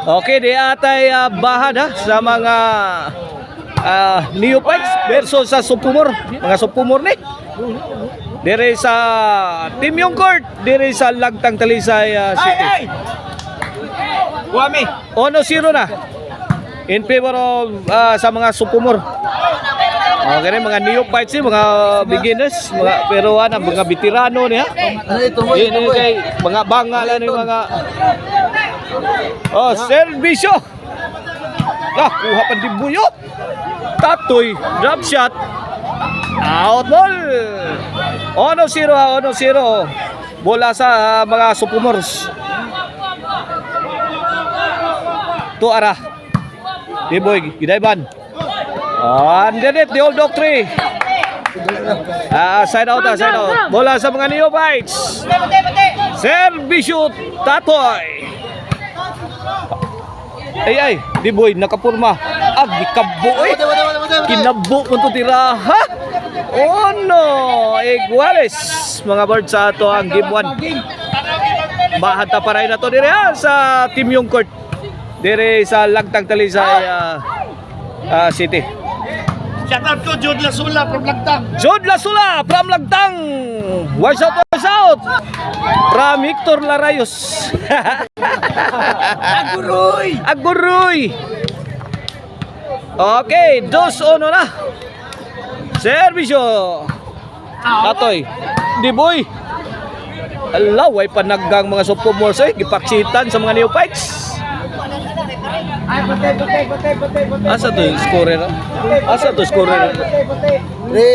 Okay, di atay bahad ha sa mga neophytes versus sa sophomore. Mga sophomore ni. Dire sa Team Yungcourt, dire sa Lagtang Talisay City. Guami. 1-0 na. In favor of sa mga sophomore. Okay, mga neophytes mga beginners, pero mga veterano niya. Ano ito mo? Ini kay mga bangalan ni mga servisyo. Kuha pa din buyo. Tatoy, drop shot. Out ball. 1-0. Bola sa mga sophomores. To arah. Diboy, gidayban. Underneath the old doctrine. Side out. Bola sa mga neophytes. Servisyo Tatoy. Ay, Diboy, nakapurma. Gikabo kinabo mo to tiraha. Iguales. Mga birds sa ato ang game 1. Bahata pa rin na to dire sa Team Yungcourt. Dire sa Lagtang Talisay City. Shout out ko, Jude Lasula from Lagtang. Jude Lasula from Lagtang. Watch out. From Hector Larayos. Aguroy. Okay, 2-1 na. Servisyo. Tatoy. Diboy. Alaway panaggang mga sophomores gipaksitan sa mga neophytes. Asa to scorer?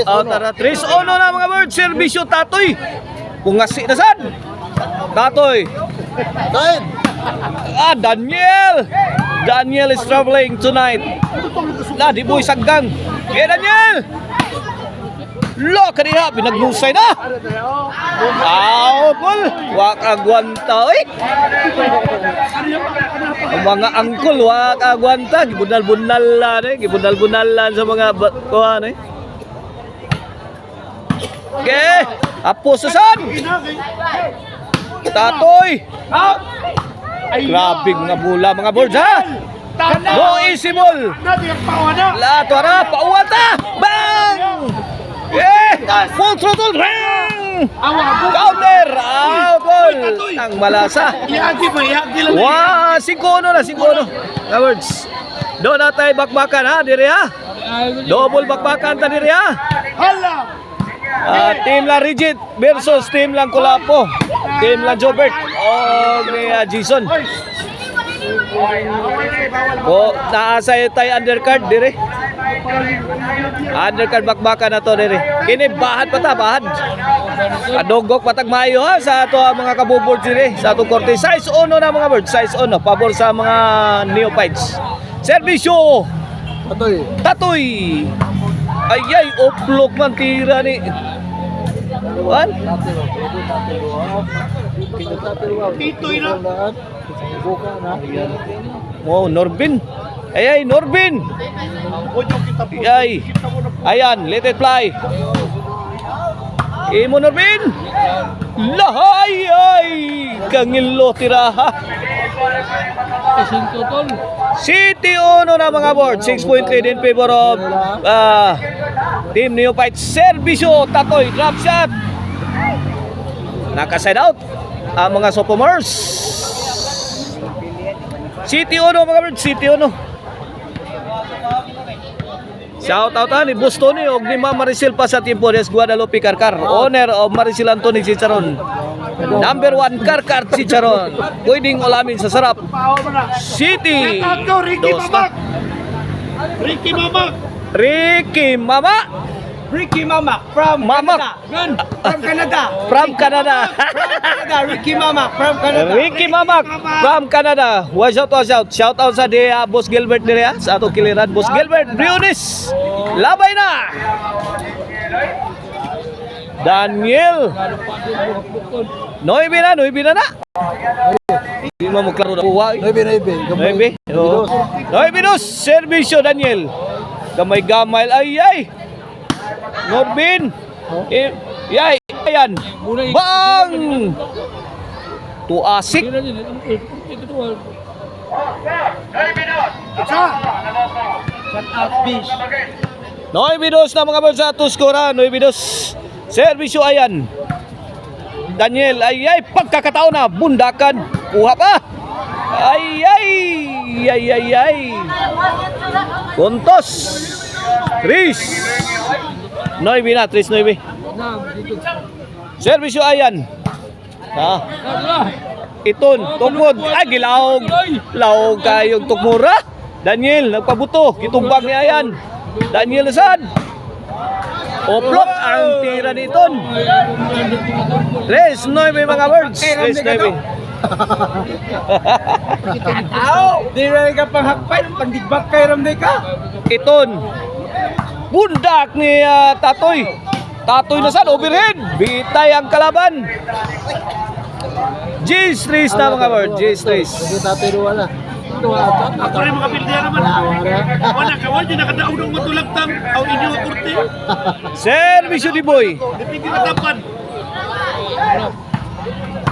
Tara, 3-1 na mga birds. Servisyo Tatoy. Pungasi na sad. Tatoy. Daniel is traveling tonight. Diboy saggang. Daniel. Kaniha pinagnusay na. Ball. Wak agwanta mga angkol wak agwanta gibunal-bunalan sa mga kuan Okay, apos susan. Tatoy. Grabe mga bola mga boards ha. No easy ball. Tuara pauwata. Bang! Full throttle. Counter. Out ball. Ang malasa. 5-1 na. Mga boards. Doon na tayo bakbakan ha. Diri ha. Double bakbakan ta diri ha. Team lang Rigid versus team lang Kulapo. Team lang Jobert ni Jason. Naasay tayo undercard dire. Undercard bakbakan na to dire. Kini bahad pa ta, bahad. Adogok patag maayo ha sa ato mga kabubord dire. Sa ato korte. Size 1 na mga bird. Size 1. Pabor sa mga neophytes. Servisyo Tatoy. Ay, oplok man tira ni. Wan? Titoy na. Norbin. Norbin. Ayan, let it fly. Imo Norbin. Kangilo tiraha. City 1 na mga board. 6.3 in favor of Team Neophytes. Servisyo Tatoy, drop shot. Naka-side out ang mga sophomores. City 1 mga board. City 1. Shout out ni Bustoni og ni Ma'am Maricel pa sa Team Pores Guadalupe Karkar, owner of Maricel Anthony Chicharon. Number 1 Karkar Chicharon. Pwedeng ulamin sa sarap. City. Ricky Mama from Canada. From Canada. Ricky Mama from Canada. Watch out. Shout out sa Boss Gilbert dire sa ato kiliran. Boss Gilbert Briones. Labay na. Daniel. Noy bina na. Hindi mo klaro na buwa. Noy binos. Servisyo Daniel. Gamay. Ay. Norbin. Ayan. Bang! Tuasik. Shut up, fish. 9-2 na mga Birds sa Tuskora. 9-2. Servisyo ayan. Daniel, ay, pagkakataon na. Bundakan. Kuha pa. Ay. Puntos. Tris. 9 na, 3-9. Servisyo ayan. Iton, tukmod. Ay, gilawog. Lawog kayong tukmura. Daniel, nagpabuto. Kitumbang ni ayan. Daniel Asad. Oplot ang tira ni Iton. 3-9 mga Birds. 3-9. Di rin ka pang hakpan, pandigbak kay Ramday ka. Iton. Bundak ni Tatoy. Tatoy na saan, overhead. Bitay ang kalaban. G-Strays na mga Birds. G-Strays. Ako rin mga pildiya naman. Wala ka, wala din nakadaog ng matulagtang. Aw inyo ang kurte. Servisyo di Boy. Dipindi na tapan.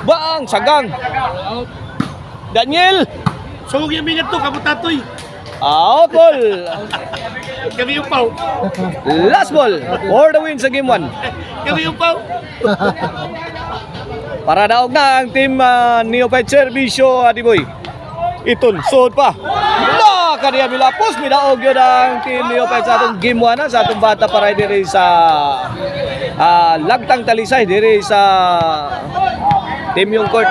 Baang sagang. Daniel. Sugog yung mingat to, kabutatoy. Out ball. Kami yung pau. Last ball for the win sa game 1. Kami yung pau. Para daog na ang team Neophyte Servisyo Adiboy. Iton, suod pa. La, kaniya milapos. Midaog yun ang team Neophyte sa atong game 1 sa atong bata para diri sa Lagtang Talisay. Diri sa team yung court.